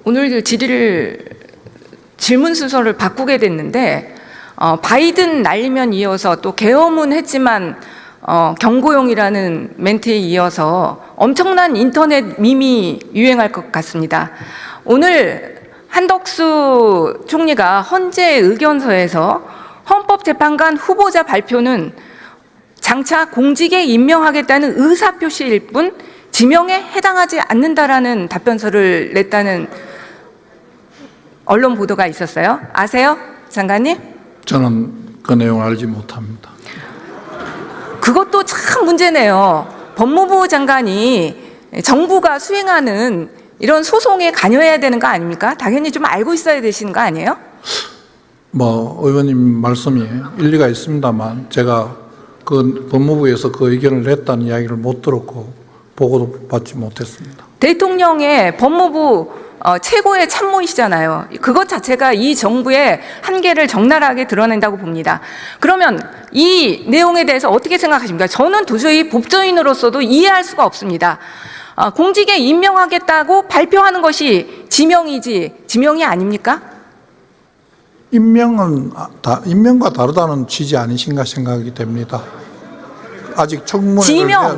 오늘 질문 순서를 바꾸게 됐는데 바이든 날리면 이어서 또 계엄은 했지만 경고용이라는 멘트에 이어서 엄청난 인터넷 밈이 유행할 것 같습니다. 오늘 한덕수 총리가 헌재 의견서에서 헌법재판관 후보자 발표는 장차 공직에 임명하겠다는 의사표시일 뿐 지명에 해당하지 않는다라는 답변서를 냈다는 언론 보도가 있었어요. 아세요, 장관님? 저는 그 내용을 알지 못합니다. 그것도 참 문제네요. 법무부 장관이 정부가 수행하는 이런 소송에 관여해야 되는 거 아닙니까? 당연히 좀 알고 있어야 되시는 거 아니에요? 의원님 말씀이 일리가 있습니다만 제가 그 법무부에서 그 의견을 냈다는 이야기를 못 들었고 보고도 받지 못했습니다. 대통령의 법무부 최고의 참모이시잖아요. 그것 자체가 이 정부의 한계를 적나라하게 드러낸다고 봅니다. 그러면 이 내용에 대해서 어떻게 생각하십니까? 저는 도저히 법조인으로서도 이해할 수가 없습니다. 공직에 임명하겠다고 발표하는 것이 지명이지 지명이 아닙니까? 임명과 다르다는 취지 아니신가 생각이 됩니다. 아직 청문회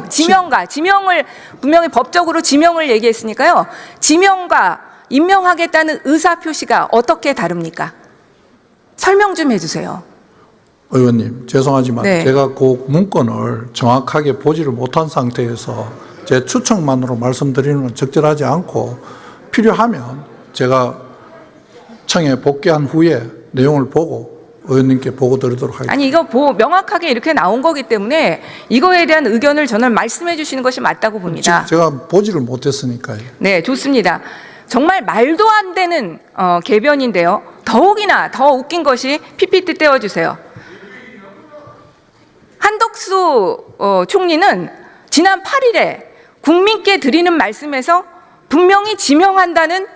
지명을 분명히 법적으로 지명을 얘기했으니까요. 지명과 임명하겠다는 의사 표시가 어떻게 다릅니까? 설명 좀 해주세요. 의원님 죄송하지만 네. 제가 그 문건을 정확하게 보지를 못한 상태에서 제 추측만으로 말씀드리는 건 적절하지 않고 필요하면 제가 청에 복귀한 후에 내용을 보고 의원님께 보고 드리도록 하겠습니다. 아니 이거 명확하게 이렇게 나온 거기 때문에 이거에 대한 의견을 저는 말씀해 주시는 것이 맞다고 봅니다. 제가 보지를 못했으니까요. 네, 좋습니다. 정말 말도 안 되는 개변인데요. 더욱이나 더 웃긴 것이 PPT 떼어주세요. 한덕수 총리는 지난 8일에 국민께 드리는 말씀에서 분명히 지명한다는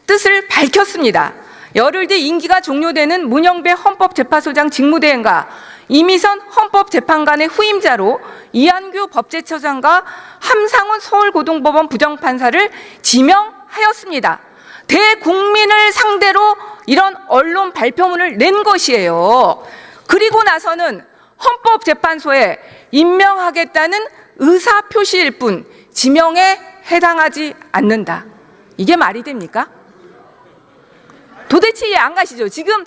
뜻을 밝혔습니다. 열흘 뒤 임기가 종료되는 문영배 헌법재판소장 직무대행과 이미선 헌법재판관의 후임자로 이한규 법제처장과 함상훈 서울고등법원 부장판사를 지명하였습니다. 대국민을 상대로 이런 언론 발표문을 낸 것이에요. 그리고 나서는 헌법재판소에 임명하겠다는 의사표시일 뿐 지명에 해당하지 않는다. 이게 말이 됩니까? 도대체 이해 안 가시죠? 지금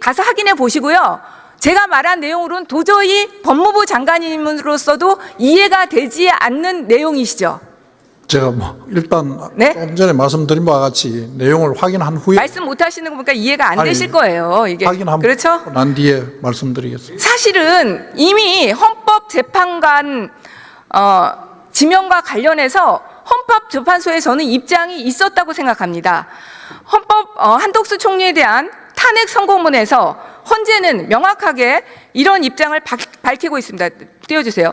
가서 확인해 보시고요. 제가 말한 내용으로는 도저히 법무부 장관님으로서도 이해가 되지 않는 내용이시죠? 제가 일단 네? 좀 전에 말씀드린 바와 같이 내용을 확인한 후에 말씀 못 하시는 거 보니까 이해가 안 되실 거예요. 이게 확인하고 그렇죠? 난 뒤에 말씀드리겠습니다. 사실은 이미 헌법재판관 지명과 관련해서 헌법재판소에 저는 입장이 있었다고 생각합니다. 한덕수 총리에 대한 탄핵 선고문에서 헌재는 명확하게 이런 입장을 밝히고 있습니다. 띄워주세요.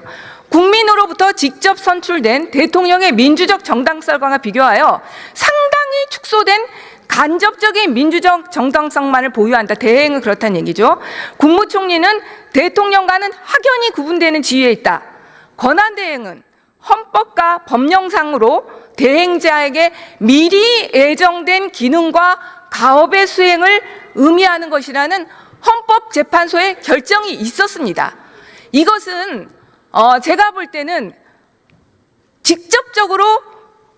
국민으로부터 직접 선출된 대통령의 민주적 정당성과 비교하여 상당히 축소된 간접적인 민주적 정당성만을 보유한다. 대행은 그렇다는 얘기죠. 국무총리는 대통령과는 확연히 구분되는 지위에 있다. 권한대행은 헌법과 법령상으로 대행자에게 미리 예정된 기능과 가업의 수행을 의미하는 것이라는 헌법재판소의 결정이 있었습니다. 이것은 제가 볼 때는 직접적으로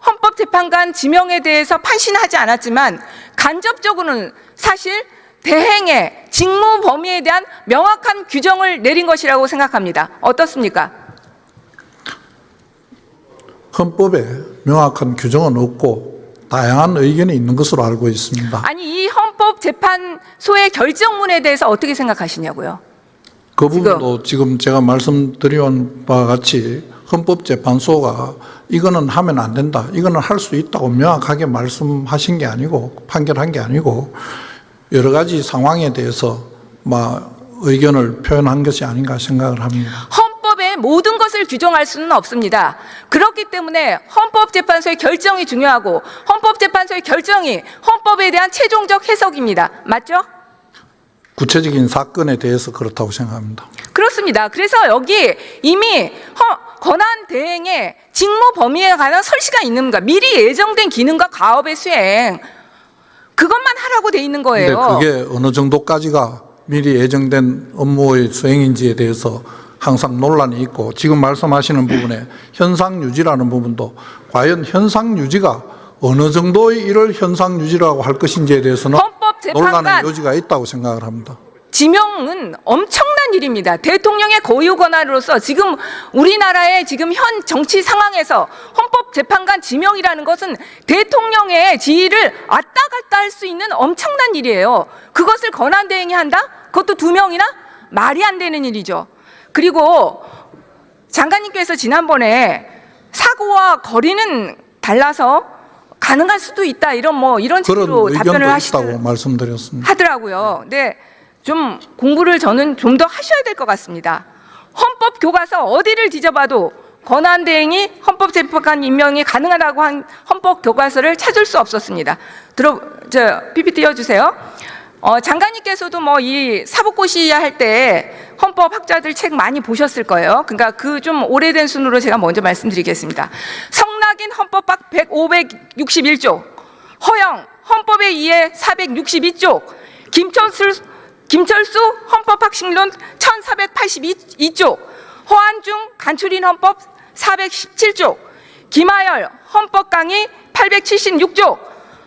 헌법재판관 지명에 대해서 판신하지 않았지만 간접적으로는 사실 대행의 직무 범위에 대한 명확한 규정을 내린 것이라고 생각합니다. 어떻습니까? 헌법에 명확한 규정은 없고 다양한 의견이 있는 것으로 알고 있습니다. 아니 이 헌법재판소의 결정문에 대해서 어떻게 생각하시냐고요? 그 부분도 지금 제가 말씀드린 바와 같이 헌법재판소가 이거는 하면 안 된다, 이거는 할 수 있다고 명확하게 말씀하신 게 아니고 판결한 게 아니고 여러 가지 상황에 대해서 의견을 표현한 것이 아닌가 생각을 합니다. 헌법의 모든 것을 규정할 수는 없습니다. 그렇기 때문에 헌법재판소의 결정이 중요하고 헌법재판소의 결정이 헌법에 대한 최종적 해석입니다. 맞죠? 구체적인 사건에 대해서 그렇다고 생각합니다. 그렇습니다. 그래서 여기 이미 권한 대행의 직무 범위에 관한 설시가 있는 겁니다. 미리 예정된 기능과 가업의 수행, 그것만 하라고 돼 있는 그런데 거예요. 그게 어느 정도까지가 미리 예정된 업무의 수행인지에 대해서 항상 논란이 있고, 지금 말씀하시는 부분에 현상 유지라는 부분도 과연 현상 유지가 어느 정도의 일을 현상 유지라고 할 것인지에 대해서는 헌법재판관 논란의 여지가 있다고 생각을 합니다. 지명은 엄청난 일입니다. 대통령의 고유 권한으로서 지금 우리나라의 지금 현 정치 상황에서 헌법재판관 지명이라는 것은 대통령의 지위를 왔다 갔다 할 수 있는 엄청난 일이에요. 그것을 권한대행이 한다? 그것도 2명이나? 말이 안 되는 일이죠. 그리고 장관님께서 지난번에 사고와 거리는 달라서 가능할 수도 있다, 이런 식으로 그런 답변을 의견도 있다고 말씀드렸습니다. 하더라고요. 네, 좀 공부를 저는 좀 더 하셔야 될 것 같습니다. 헌법 교과서 어디를 뒤져봐도 권한대행이 헌법재판관 임명이 가능하다고 한 헌법 교과서를 찾을 수 없었습니다. PPT 띄워주세요. 장관님께서도 이 사법고시야 할 때 헌법학자들 책 많이 보셨을 거예요. 그러니까 그 좀 오래된 순으로 제가 먼저 말씀드리겠습니다. 성낙인 헌법학 561조, 허영 헌법에 의해 462조, 김철수 헌법학식론 1482조, 허한중 간추린 헌법 417조, 김하열 헌법강의 876조,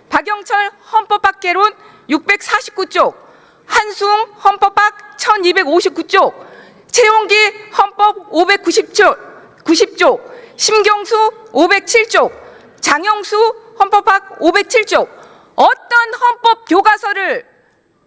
박영철 헌법학개론 649조, 한수웅 헌법학 1259조, 최용기 헌법 590조, 심경수 507조, 장영수 헌법학 507조. 어떤 헌법 교과서를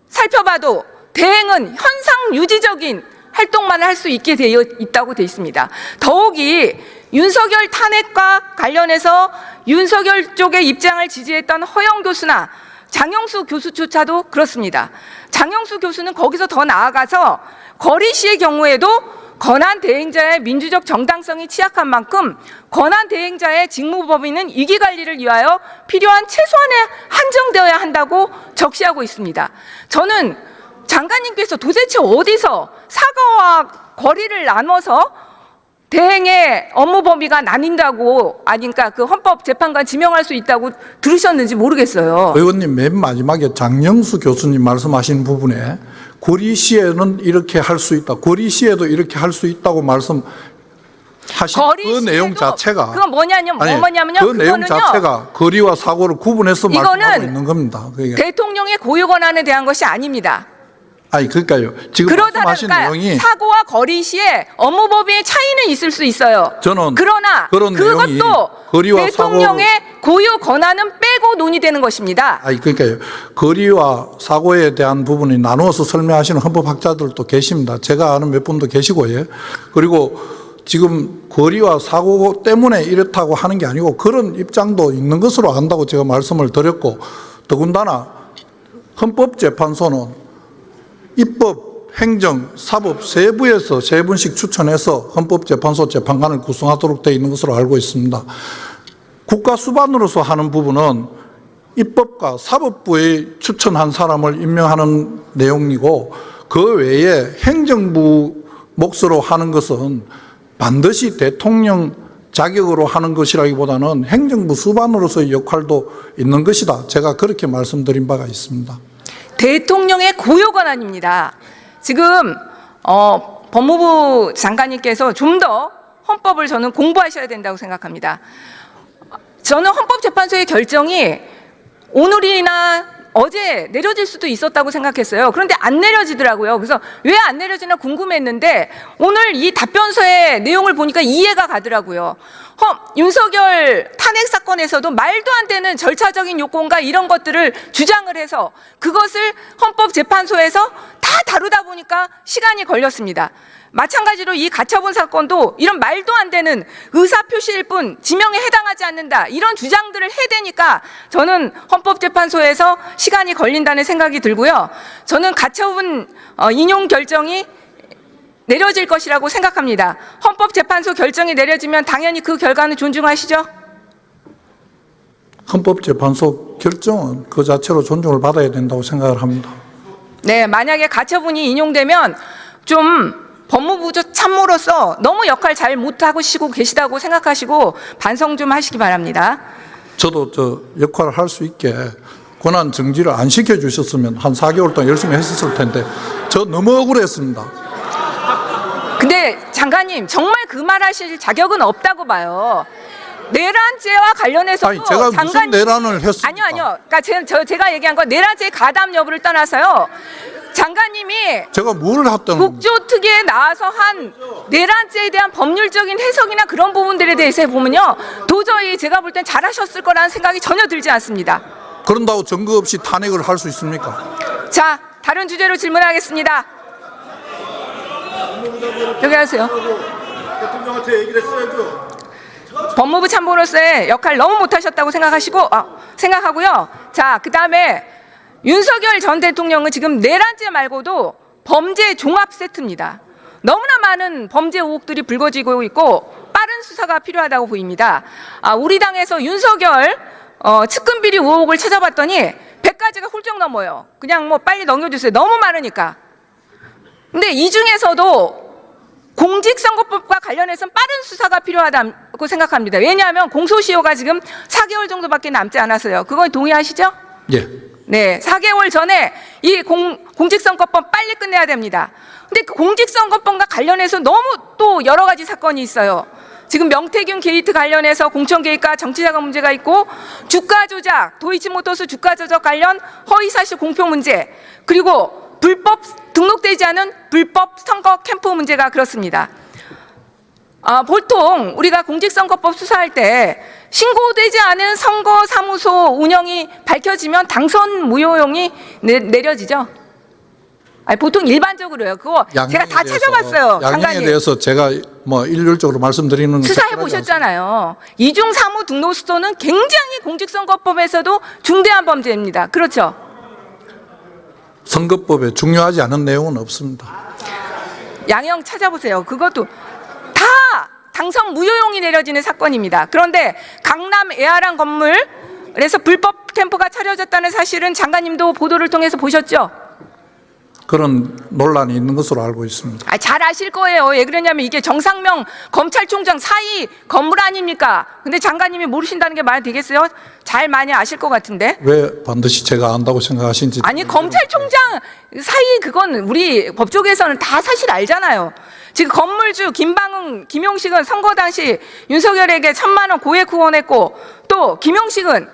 살펴봐도 대행은 현상 유지적인 활동만 할 수 있게 되어 있다고 되어 있습니다. 더욱이 윤석열 탄핵과 관련해서 윤석열 쪽의 입장을 지지했던 허영 교수나 장영수 교수조차도 그렇습니다. 장영수 교수는 거기서 더 나아가서 거리 시의 경우에도 권한 대행자의 민주적 정당성이 취약한 만큼 권한 대행자의 직무 범위는 이기 관리를 위하여 필요한 최소한에 한정되어야 한다고 적시하고 있습니다. 저는 장관님께서 도대체 어디서 사과와 거리를 나눠서 대행의 업무 범위가 나뉜다고, 그러니까 그 헌법재판관 지명할 수 있다고 들으셨는지 모르겠어요. 의원님 맨 마지막에 장영수 교수님 말씀하신 부분에 고리시에는 이렇게 할 수 있다, 고리시에도 이렇게 할 수 있다고 말씀하신 그 내용 자체가, 그건 뭐냐면요. 그 내용 자체가 거리와 사고를 구분해서 말씀하고 있는 겁니다. 그게. 대통령의 고유 권한에 대한 것이 아닙니다. 그러니까요. 지금 말씀하신 내용이 사고와 거리 시에 업무 범위의 차이는 있을 수 있어요. 그러나 그것도 대통령의 고유 권한은 빼고 논의되는 것입니다. 그러니까요. 거리와 사고에 대한 부분이 나누어서 설명하시는 헌법학자들도 계십니다. 제가 아는 몇 분도 계시고요. 그리고 지금 거리와 사고 때문에 이렇다고 하는 게 아니고 그런 입장도 있는 것으로 안다고 제가 말씀을 드렸고, 더군다나 헌법재판소는 입법, 행정, 사법 세 부에서 세 분씩 추천해서 헌법재판소 재판관을 구성하도록 되어 있는 것으로 알고 있습니다. 국가수반으로서 하는 부분은 입법과 사법부에 추천한 사람을 임명하는 내용이고, 그 외에 행정부 몫으로 하는 것은 반드시 대통령 자격으로 하는 것이라기보다는 행정부 수반으로서의 역할도 있는 것이다. 제가 그렇게 말씀드린 바가 있습니다. 대통령의 고유 권한입니다. 지금 법무부 장관님께서 좀 더 헌법을 저는 공부하셔야 된다고 생각합니다. 저는 헌법재판소의 결정이 오늘이나 어제 내려질 수도 있었다고 생각했어요. 그런데 안 내려지더라고요. 그래서 왜 안 내려지나 궁금했는데 오늘 이 답변서의 내용을 보니까 이해가 가더라고요. 윤석열 탄핵 사건에서도 말도 안 되는 절차적인 요건과 이런 것들을 주장을 해서 그것을 헌법재판소에서 다 다루다 보니까 시간이 걸렸습니다. 마찬가지로 이 가처분 사건도 이런 말도 안 되는 의사표시일 뿐 지명에 해당하지 않는다, 이런 주장들을 해대니까 저는 헌법재판소에서 시간이 걸린다는 생각이 들고요. 저는 가처분 인용 결정이 내려질 것이라고 생각합니다. 헌법재판소 결정이 내려지면 당연히 그 결과는 존중하시죠? 헌법재판소 결정은 그 자체로 존중을 받아야 된다고 생각을 합니다. 네, 만약에 가처분이 인용되면 좀 법무부 참모로서 너무 역할 잘 못하고 계시다고 생각하시고 반성 좀 하시기 바랍니다. 저도 저 역할을 할 수 있게 권한 정지를 안 시켜주셨으면 한 4개월 동안 열심히 했었을 텐데 저 너무 억울했습니다. 근데 장관님 정말 그 말 하실 자격은 없다고 봐요. 내란죄와 관련해서도 아니 제가 무슨 내란을 했습니까? 아니요. 그러니까 제가 얘기한 건 내란죄 가담 여부를 떠나서요. 장관님이 제가 뭘 했다는 국조특위에 나와서 한 내란죄에 대한 법률적인 해석이나 그런 부분들에 대해서 보면요. 도저히 제가 볼 땐 잘하셨을 거라는 생각이 전혀 들지 않습니다. 그런다고 증거 없이 탄핵을 할 수 있습니까? 자, 다른 주제로 질문하겠습니다. 여기 하세요. 대통령한테 얘기를 했어야죠. 법무부 참모로서의 역할 너무 못하셨다고 생각하고요. 자, 그다음에 윤석열 전 대통령은 지금 내란죄 말고도 범죄 종합 세트입니다. 너무나 많은 범죄 의혹들이 불거지고 있고 빠른 수사가 필요하다고 보입니다. 우리 당에서 윤석열 측근 비리 의혹을 찾아봤더니 100가지가 훌쩍 넘어요. 그냥 뭐 빨리 넘겨주세요. 너무 많으니까. 근데 이 중에서도 공직선거법과 관련해서는 빠른 수사가 필요하다고 생각합니다. 왜냐하면 공소시효가 지금 4개월 정도밖에 남지 않았어요. 그건 동의하시죠? 예. 네, 4개월 전에 이 공직선거법 빨리 끝내야 됩니다. 근데 그 공직선거법과 관련해서 너무 또 여러 가지 사건이 있어요. 지금 명태균 게이트 관련해서 공천 개입과 정치자금 문제가 있고 주가 조작, 도이치모터스 주가 조작 관련 허위사실 공표 문제, 그리고 불법 등록되지 않은 불법 선거 캠프 문제가 그렇습니다. 보통 우리가 공직선거법 수사할 때 신고되지 않은 선거사무소 운영이 밝혀지면 당선 무효용이 내려지죠. 보통 일반적으로요. 그거 제가 다 찾아봤어요. 양형에 장관님. 대해서 제가 뭐 일률적으로 말씀드리는 수사해 보셨잖아요. 이중사무 등록수소는 굉장히 공직선거법에서도 중대한 범죄입니다. 그렇죠? 선거법에 중요하지 않은 내용은 없습니다. 양형 찾아보세요. 그것도 다 당선 무효용이 내려지는 사건입니다. 그런데 강남 에아랑 건물에서 불법 캠프가 차려졌다는 사실은 장관님도 보도를 통해서 보셨죠? 그런 논란이 있는 것으로 알고 있습니다. 잘 아실 거예요. 왜 그러냐면 이게 정상명 검찰총장 사이 건물 아닙니까? 근데 장관님이 모르신다는 게 말 되겠어요? 잘 많이 아실 것 같은데. 왜 반드시 제가 안다고 생각하신지. 아니 검찰총장 사이 그건 우리 법조계에서는 다 사실 알잖아요. 지금 건물주 김방흥, 김용식은 선거 당시 윤석열에게 1,000만 원 고액 후원했고 또 김용식은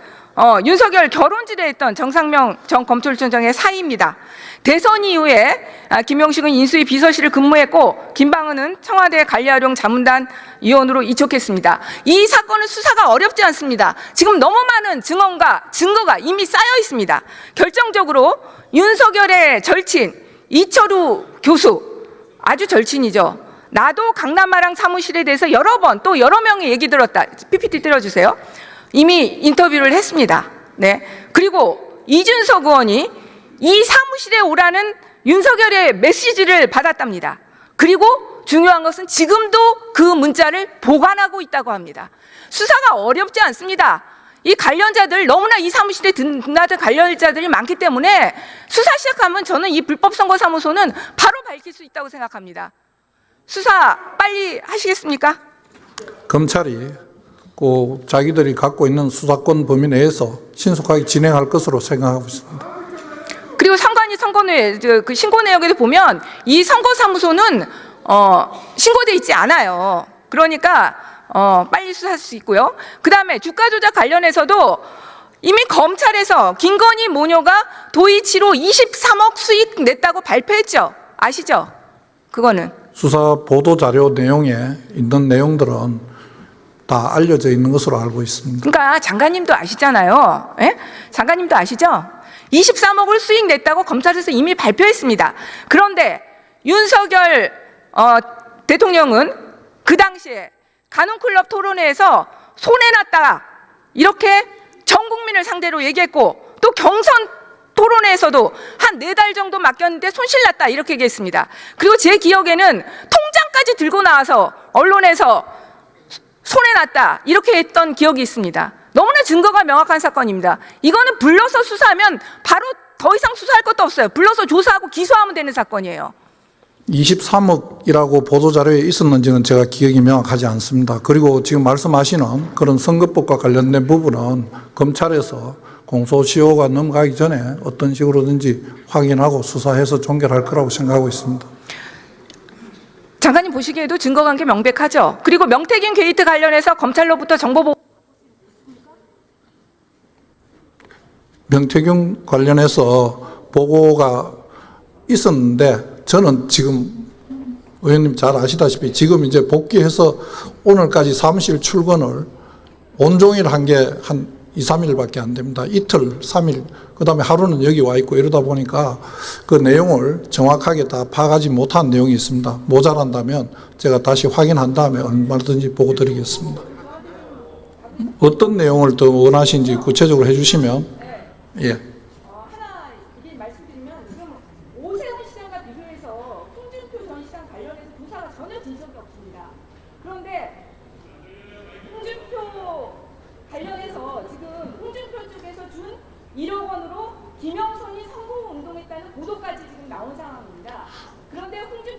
윤석열 결혼지대 했던 정상명 전 검찰총장의 사이입니다. 대선 이후에 김용식은 인수위 비서실을 근무했고 김방은은 청와대 관리활용 자문단 위원으로 이촉했습니다. 이 사건은 수사가 어렵지 않습니다. 지금 너무 많은 증거가 이미 쌓여 있습니다. 결정적으로 윤석열의 절친 이철우 교수, 아주 절친이죠. 나도 강남마랑 사무실에 대해서 여러 번 또 여러 명의 얘기 들었다. PPT 들어주세요. 이미 인터뷰를 했습니다. 네. 그리고 이준석 의원이 이 사무실에 오라는 윤석열의 메시지를 받았답니다. 그리고 중요한 것은 지금도 그 문자를 보관하고 있다고 합니다. 수사가 어렵지 않습니다. 이 관련자들 너무나 이 사무실에 드나들 관련자들이 많기 때문에 수사 시작하면 저는 이 불법 선거사무소는 바로 밝힐 수 있다고 생각합니다. 수사 빨리 하시겠습니까? 검찰이 꼭 자기들이 갖고 있는 수사권 범위 내에서 신속하게 진행할 것으로 생각하고 있습니다. 그리고 상관이 그 신고 내역에도 보면 이 선거사무소는 신고돼 있지 않아요. 그러니까 빨리 수사할 수 있고요. 그다음에 주가 조작 관련해서도 이미 검찰에서 김건희 모녀가 도이치로 23억 수익 냈다고 발표했죠. 아시죠? 그거는 수사 보도 자료 내용에 있는 내용들은 다 알려져 있는 것으로 알고 있습니다. 그러니까 장관님도 아시잖아요. 예? 장관님도 아시죠? 23억을 수익 냈다고 검찰에서 이미 발표했습니다. 그런데 윤석열 대통령은 그 당시에 가눈클럽 토론회에서 손해났다 이렇게 전 국민을 상대로 얘기했고 또 경선 토론회에서도 한 4달 정도 맡겼는데 손실났다 이렇게 얘기했습니다. 그리고 제 기억에는 통장까지 들고 나와서 언론에서 손해났다 이렇게 했던 기억이 있습니다. 너무나 증거가 명확한 사건입니다. 이거는 불러서 수사하면 바로 더 이상 수사할 것도 없어요. 불러서 조사하고 기소하면 되는 사건이에요. 23억이라고 보도자료에 있었는지는 제가 기억이 명확하지 않습니다. 그리고 지금 말씀하시는 그런 선거법과 관련된 부분은 검찰에서 공소시효가 넘어가기 전에 어떤 식으로든지 확인하고 수사해서 종결할 거라고 생각하고 있습니다. 장관님 보시기에도 증거관계 명백하죠. 그리고 명태균 게이트 관련해서 검찰로부터 정보 보고 명태균 관련해서 보고가 있었는데 저는 지금 의원님 잘 아시다시피 지금 이제 복귀해서 오늘까지 사무실 출근을 온종일 한 게 한 2, 3일밖에 안 됩니다. 이틀, 3일, 그 다음에 하루는 여기 와 있고 이러다 보니까 그 내용을 정확하게 다 파악하지 못한 내용이 있습니다. 모자란다면 제가 다시 확인한 다음에 얼마든지 보고 드리겠습니다. 어떤 내용을 더 원하신지 구체적으로 해주시면 예. 하나 이게 말씀드리면 지금 오세훈 시장과 비교해서 홍준표 전 시장 관련해서 조사가 전혀 진 적이 없습니다. 그런데 홍준표 관련해서 지금 홍준표 쪽에서 준 1억 원으로 김영선이 선거 운동했다는 보도까지 지금 나온 상황.